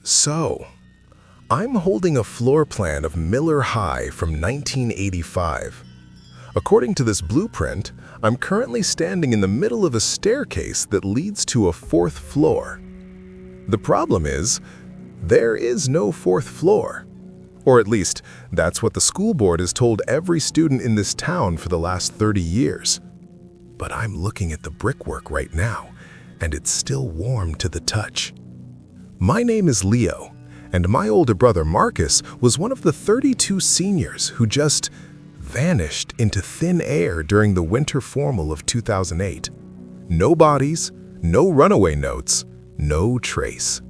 So, I'm holding a floor plan of Miller High from 1985. According to this blueprint, I'm currently standing in the middle of a staircase that leads to a fourth floor. The problem is, there is no fourth floor. Or at least, that's what the school board has told every student in this town for the last 30 years. But I'm looking at the brickwork right now, and it's still warm to the touch. My name is Leo, and my older brother Marcus was one of the 32 seniors who just vanished into thin air during the winter formal of 2008. No bodies, no runaway notes, no trace.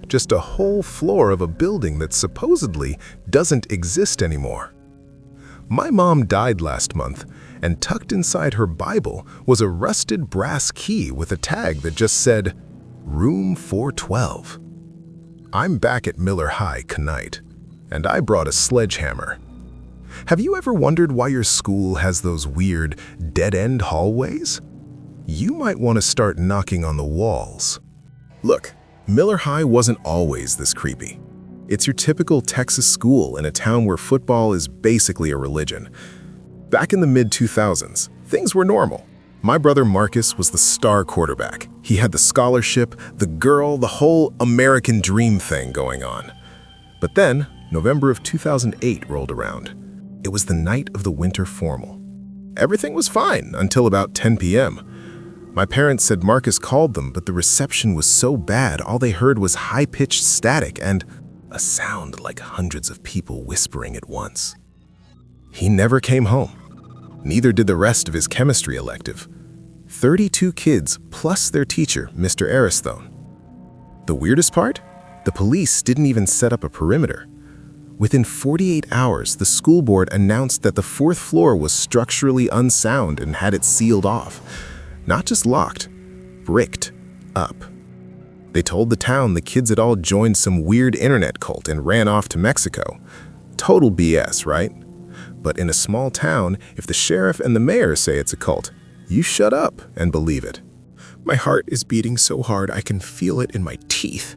Just a whole floor of a building that supposedly doesn't exist anymore. My mom died last month, and tucked inside her Bible was a rusted brass key with a tag that just said, Room 412. I'm back at Miller High tonight, and I brought a sledgehammer. Have you ever wondered why your school has those weird, dead-end hallways? You might want to start knocking on the walls. Look, Miller High wasn't always this creepy. It's your typical Texas school in a town where football is basically a religion. Back in the mid-2000s, things were normal. My brother Marcus was the star quarterback. He had the scholarship, the girl, the whole American dream thing going on. But then, November of 2008 rolled around. It was the night of the winter formal. Everything was fine until about 10 p.m. My parents said Marcus called them, but the reception was so bad all they heard was high-pitched static and a sound like hundreds of people whispering at once. He never came home. Neither did the rest of his chemistry elective. 32 kids plus their teacher, Mr. Aristone. The weirdest part? The police didn't even set up a perimeter. Within 48 hours, the school board announced that the fourth floor was structurally unsound and had it sealed off. Not just locked, bricked up. They told the town the kids had all joined some weird internet cult and ran off to Mexico. Total BS, right? But in a small town, if the sheriff and the mayor say it's a cult, you shut up and believe it. My heart is beating so hard I can feel it in my teeth.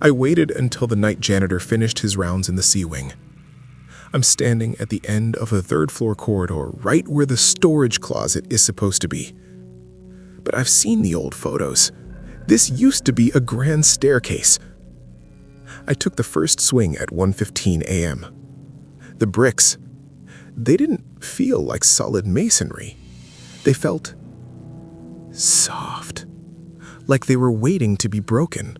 I waited until the night janitor finished his rounds in the C wing. I'm standing at the end of a third-floor corridor, right where the storage closet is supposed to be. But I've seen the old photos. This used to be a grand staircase. I took the first swing at 1:15 a.m. The bricks, they didn't feel like solid masonry. They felt soft, like they were waiting to be broken.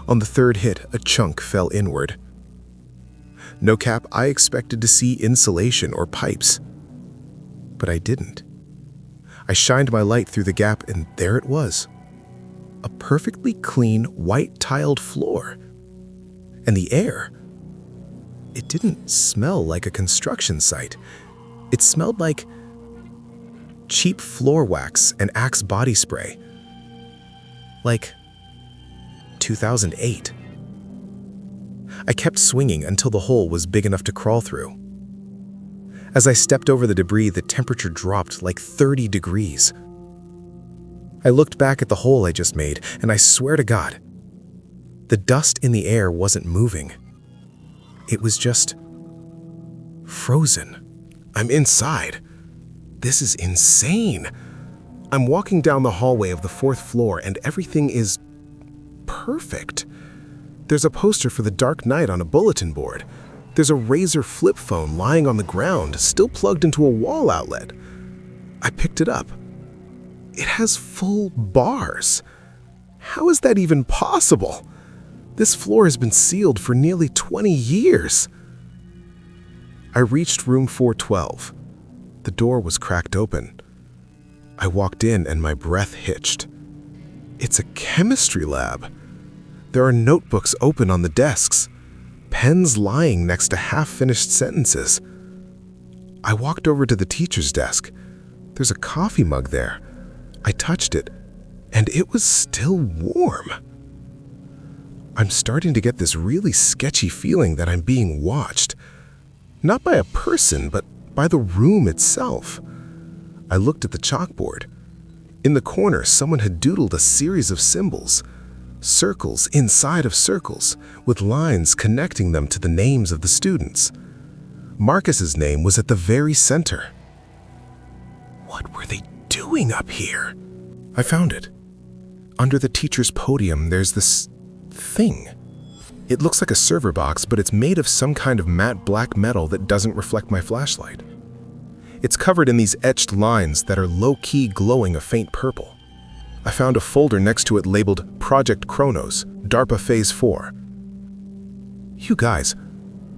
On the third hit, a chunk fell inward. No cap, I expected to see insulation or pipes, but I didn't. I shined my light through the gap, and there it was. A perfectly clean, white-tiled floor. And the air, it didn't smell like a construction site. It smelled like cheap floor wax and Axe body spray. Like 2008. I kept swinging until the hole was big enough to crawl through. As I stepped over the debris, the temperature dropped like 30 degrees. I looked back at the hole I just made, and I swear to God, the dust in the air wasn't moving. It was just frozen. I'm inside. This is insane. I'm walking down the hallway of the fourth floor, and everything is perfect. There's a poster for The Dark Knight on a bulletin board. There's a Razor flip phone lying on the ground, still plugged into a wall outlet. I picked it up. It has full bars. How is that even possible? This floor has been sealed for nearly 20 years. I reached room 412. The door was cracked open. I walked in and my breath hitched. It's a chemistry lab. There are notebooks open on the desks, pens lying next to half-finished sentences. I walked over to the teacher's desk. There's a coffee mug there. I touched it, and it was still warm. I'm starting to get this really sketchy feeling that I'm being watched. Not by a person, but by the room itself. I looked at the chalkboard. In the corner, someone had doodled a series of symbols. Circles inside of circles, with lines connecting them to the names of the students. Marcus's name was at the very center. What were they doing up here? I found it. Under the teacher's podium, there's this thing. It looks like a server box, but it's made of some kind of matte black metal that doesn't reflect my flashlight. It's covered in these etched lines that are low-key glowing a faint purple. I found a folder next to it labeled Project Kronos, DARPA Phase 4. You guys,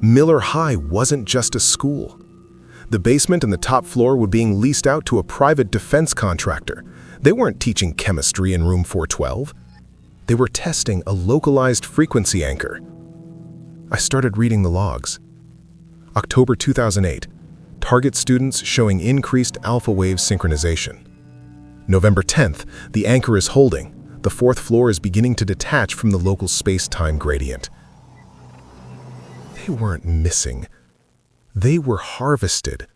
Miller High wasn't just a school. The basement and the top floor were being leased out to a private defense contractor. They weren't teaching chemistry in room 412. They were testing a localized frequency anchor. I started reading the logs. October 2008, target students showing increased alpha wave synchronization. November 10th, the anchor is holding. The fourth floor is beginning to detach from the local space-time gradient. They weren't missing. They were harvested.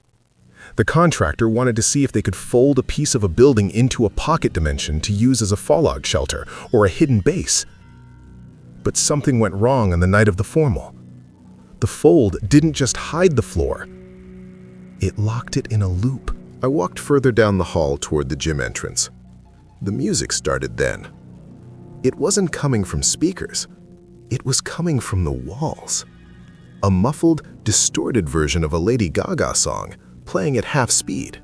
The contractor wanted to see if they could fold a piece of a building into a pocket dimension to use as a fallout shelter or a hidden base. But something went wrong on the night of the formal. The fold didn't just hide the floor. It locked it in a loop. I walked further down the hall toward the gym entrance. The music started then. It wasn't coming from speakers. It was coming from the walls. A muffled, distorted version of a Lady Gaga song, playing at half speed.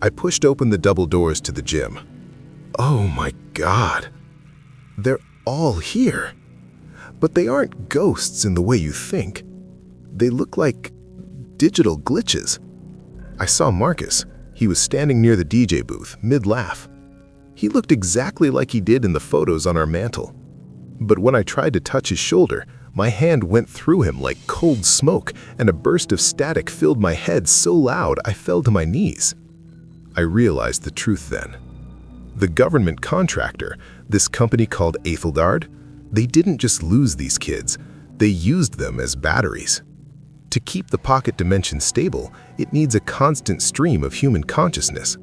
I pushed open the double doors to the gym. Oh my God. They're all here. But they aren't ghosts in the way you think. They look like digital glitches. I saw Marcus. He was standing near the DJ booth, mid-laugh. He looked exactly like he did in the photos on our mantle. But when I tried to touch his shoulder, my hand went through him like cold smoke, and a burst of static filled my head so loud I fell to my knees. I realized the truth then. The government contractor, this company called Ætheldard, they didn't just lose these kids, they used them as batteries. To keep the pocket dimension stable, it needs a constant stream of human consciousness.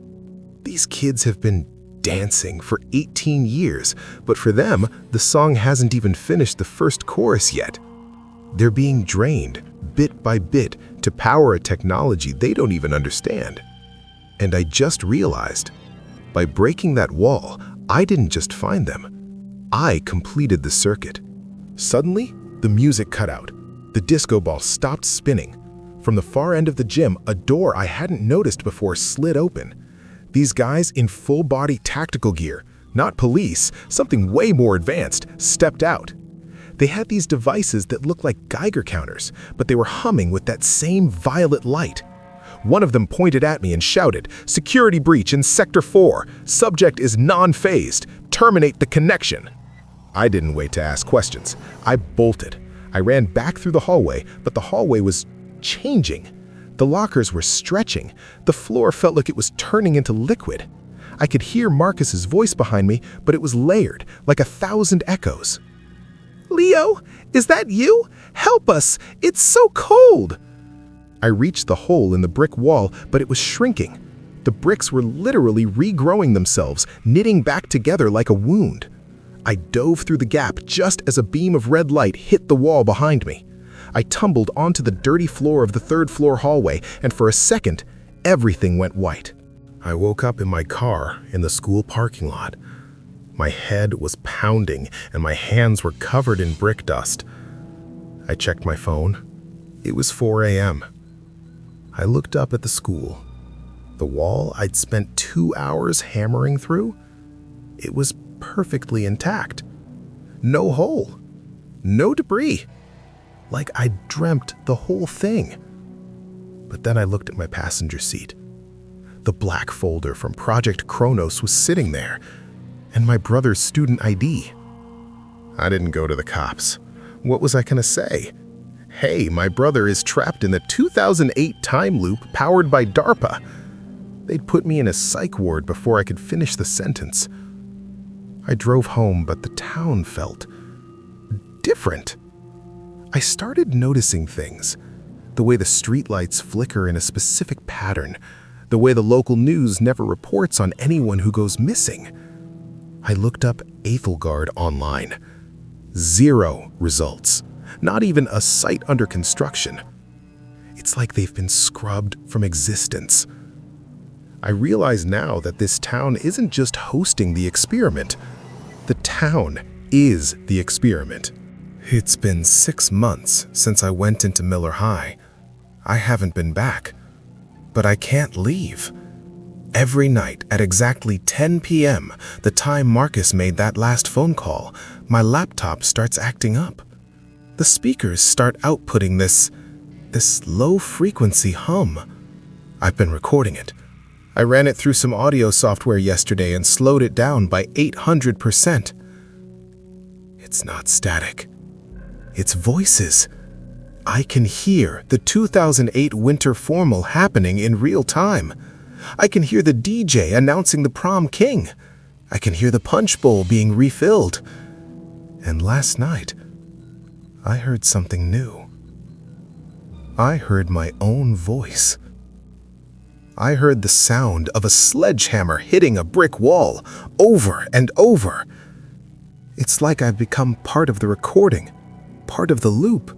These kids have been dancing for 18 years, but for them, the song hasn't even finished the first chorus yet. They're being drained, bit by bit, to power a technology they don't even understand. And I just realized, by breaking that wall, I didn't just find them. I completed the circuit. Suddenly, the music cut out. The disco ball stopped spinning. From the far end of the gym, a door I hadn't noticed before slid open. These guys in full-body tactical gear, not police, something way more advanced, stepped out. They had these devices that looked like Geiger counters, but they were humming with that same violet light. One of them pointed at me and shouted, "Security breach in Sector 4. Subject is non-phased. Terminate the connection." I didn't wait to ask questions. I bolted. I ran back through the hallway, but the hallway was changing. The lockers were stretching. The floor felt like it was turning into liquid. I could hear Marcus's voice behind me, but it was layered, like 1,000 echoes. "Leo, is that you? Help us! It's so cold!" I reached the hole in the brick wall, but it was shrinking. The bricks were literally regrowing themselves, knitting back together like a wound. I dove through the gap just as a beam of red light hit the wall behind me. I tumbled onto the dirty floor of the third-floor hallway, and for a second, everything went white. I woke up in my car in the school parking lot. My head was pounding, and my hands were covered in brick dust. I checked my phone. It was 4 a.m. I looked up at the school. The wall I'd spent 2 hours hammering through, it was perfectly intact. No hole. No debris. Like I'd dreamt the whole thing. But then I looked at my passenger seat. The black folder from Project Kronos was sitting there, and my brother's student ID. I didn't go to the cops. What was I gonna say? Hey, my brother is trapped in the 2008 time loop powered by DARPA. They'd put me in a psych ward before I could finish the sentence. I drove home, but the town felt different. I started noticing things. The way the streetlights flicker in a specific pattern. The way the local news never reports on anyone who goes missing. I looked up Ethelgard online. 0 results. Not even a site under construction. It's like they've been scrubbed from existence. I realize now that this town isn't just hosting the experiment. The town is the experiment. It's been 6 months since I went into Miller High. I haven't been back, but I can't leave. Every night at exactly 10 p.m., the time Marcus made that last phone call, my laptop starts acting up. The speakers start outputting this low-frequency hum. I've been recording it. I ran it through some audio software yesterday and slowed it down by 800%. It's not static. It's voices. I can hear the 2008 Winter Formal happening in real time. I can hear the DJ announcing the prom king. I can hear the punch bowl being refilled. And last night, I heard something new. I heard my own voice. I heard the sound of a sledgehammer hitting a brick wall over and over. It's like I've become part of the recording, part of the loop.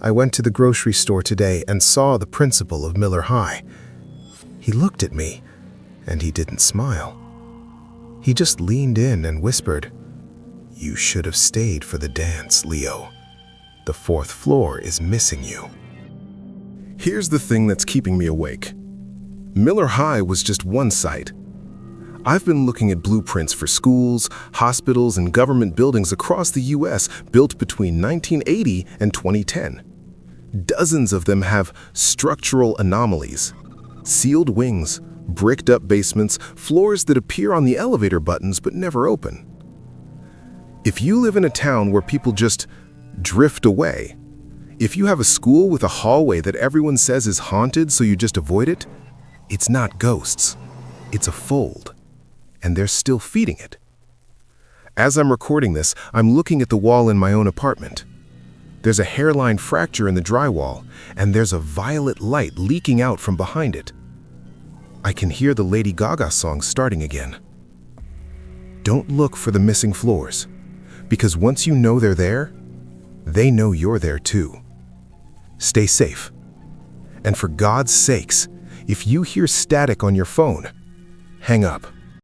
I went to the grocery store today and saw the principal of Miller High. He looked at me, and he didn't smile. He just leaned in and whispered, "You should have stayed for the dance, Leo. The 4th floor is missing you." Here's the thing that's keeping me awake. Miller High was just one site. I've been looking at blueprints for schools, hospitals, and government buildings across the U.S. built between 1980 and 2010. Dozens of them have structural anomalies. Sealed wings, bricked-up basements, floors that appear on the elevator buttons but never open. If you live in a town where people just drift away, if you have a school with a hallway that everyone says is haunted so you just avoid it, it's not ghosts, it's a fold, and they're still feeding it. As I'm recording this, I'm looking at the wall in my own apartment. There's a hairline fracture in the drywall, and there's a violet light leaking out from behind it. I can hear the Lady Gaga song starting again. Don't look for the missing floors, because once you know they're there, they know you're there too. Stay safe. And for God's sakes, if you hear static on your phone, hang up.